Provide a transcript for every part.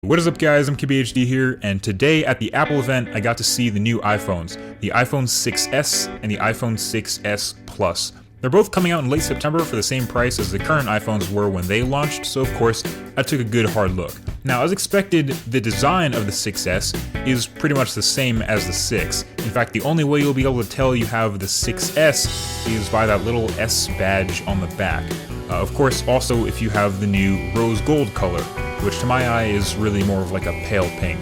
What is up guys, I'm KBHD here, and today at the Apple event I got to see the new iPhones, the iPhone 6s and the iPhone 6s Plus. They're both coming out in late September for the same price as the current iPhones were when they launched, so of course I took a good hard look. Now as expected, the design of the 6s is pretty much the same as the 6. In fact, the only way you'll be able to tell you have the 6s is by that little S badge on the back. Of course, also if you have the new rose gold color, which to my eye is really more of like a pale pink.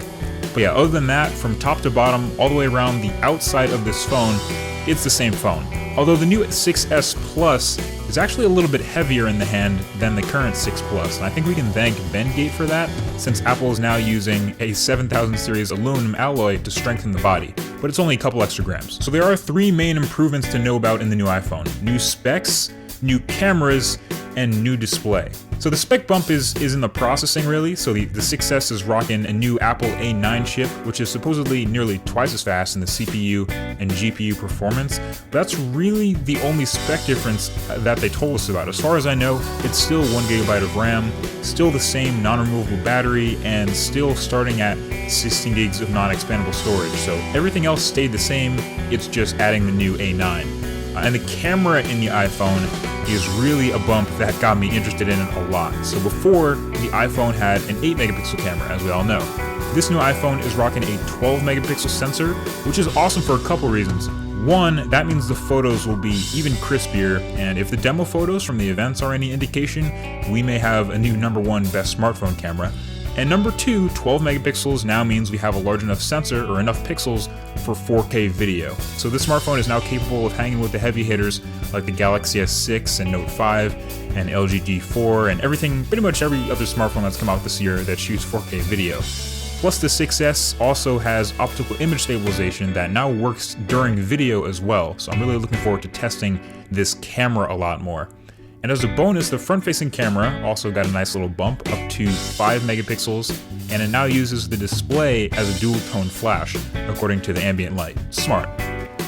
But yeah, other than that, from top to bottom, all the way around the outside of this phone, it's the same phone. Although the new 6s Plus is actually a little bit heavier in the hand than the current 6 Plus, and I think we can thank Bendgate for that, since Apple is now using a 7000 series aluminum alloy to strengthen the body, but it's only a couple extra grams. So there are three main improvements to know about in the new iPhone: new specs, new cameras, and new display. So the spec bump is in the processing really. So the 6s is rocking a new Apple A9 chip, which is supposedly nearly twice as fast in the CPU and GPU performance. But that's really the only spec difference that they told us about. As far as I know, it's still 1GB of RAM, still the same non-removable battery, and still starting at 16 gigs of non-expandable storage. So everything else stayed the same, it's just adding the new A9. And the camera in the iPhone is really a bump that got me interested in it a lot. So before, the iPhone had an 8 megapixel camera, as we all know. This new iPhone is rocking a 12 megapixel sensor, which is awesome for a couple reasons. One, that means the photos will be even crispier, and if the demo photos from the events are any indication, we may have a new #1 best smartphone camera. And number two, 12 megapixels now means we have a large enough sensor or enough pixels for 4K video. So this smartphone is now capable of hanging with the heavy hitters like the Galaxy S6 and Note 5 and LG G4 and pretty much every other smartphone that's come out this year that shoots 4K video. Plus the 6s also has optical image stabilization that now works during video as well. So I'm really looking forward to testing this camera a lot more. And as a bonus, the front-facing camera also got a nice little bump up to 5 megapixels, and it now uses the display as a dual-tone flash, according to the ambient light. Smart.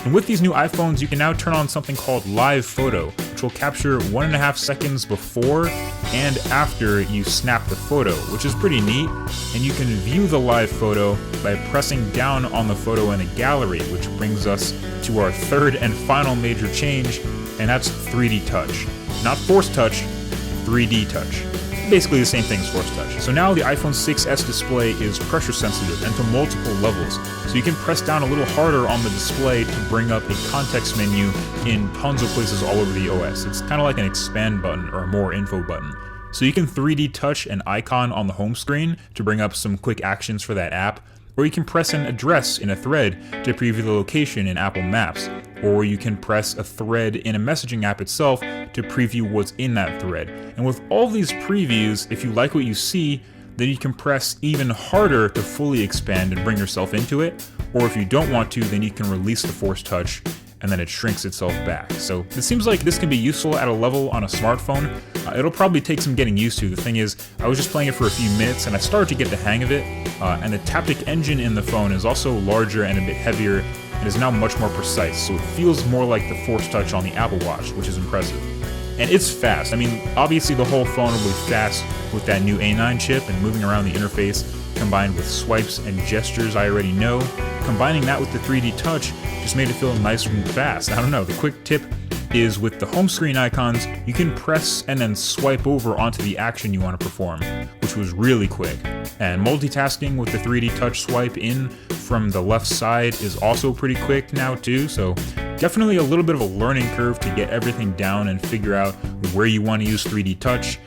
And with these new iPhones, you can now turn on something called Live Photo, which will capture 1.5 seconds before and after you snap the photo, which is pretty neat. And you can view the live photo by pressing down on the photo in the gallery, which brings us to our third and final major change, and that's 3D touch. Not Force Touch, 3D Touch. Basically the same thing as Force Touch. So now the iPhone 6s display is pressure sensitive and to multiple levels. So you can press down a little harder on the display to bring up a context menu in tons of places all over the OS. It's kind of like an expand button or a more info button. So you can 3D touch an icon on the home screen to bring up some quick actions for that app, or you can press an address in a thread to preview the location in Apple Maps, or you can press a thread in a messaging app itself to preview what's in that thread. And with all these previews, if you like what you see, then you can press even harder to fully expand and bring yourself into it, or if you don't want to, then you can release the Force Touch and then it shrinks itself back. So it seems like this can be useful at a level on a smartphone. It'll probably take some getting used to. The thing is, I was just playing it for a few minutes and I started to get the hang of it, and the taptic engine in the phone is also larger and a bit heavier and is now much more precise, so it feels more like the Force Touch on the Apple Watch, which is impressive. And it's fast. I mean, obviously the whole phone will be fast with that new A9 chip and moving around the interface, combined with swipes and gestures I already know. Combining that with the 3D touch just made it feel nice and fast. I don't know, the quick tip is with the home screen icons, you can press and then swipe over onto the action you want to perform, which was really quick. And multitasking with the 3D touch swipe in from the left side is also pretty quick now too, so definitely a little bit of a learning curve to get everything down and figure out where you want to use 3D touch.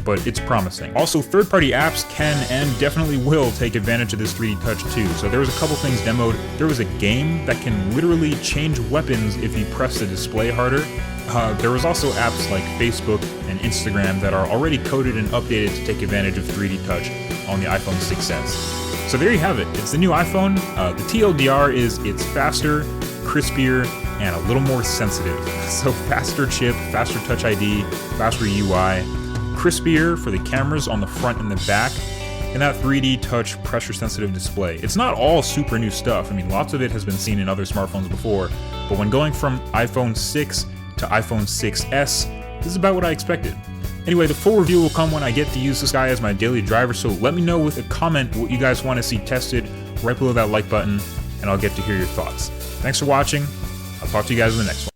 But it's promising. Also, third-party apps can and definitely will take advantage of this 3D touch too. So there was a couple things demoed. There was a game that can literally change weapons if you press the display harder. There was also apps like Facebook and Instagram that are already coded and updated to take advantage of 3D touch on the iPhone 6s. So there you have it. It's the new iPhone. The TLDR is it's faster, crispier, and a little more sensitive. So faster chip, faster Touch ID, faster UI, crispier for the cameras on the front and the back, and that 3D touch pressure sensitive display. It's not all super new stuff. I mean, lots of it has been seen in other smartphones before, but when going from iPhone 6 to iPhone 6s, this is about what I expected. Anyway, the full review will come when I get to use this guy as my daily driver, so let me know with a comment what you guys want to see tested right below that like button, and I'll get to hear your thoughts. Thanks for watching. I'll talk to you guys in the next one.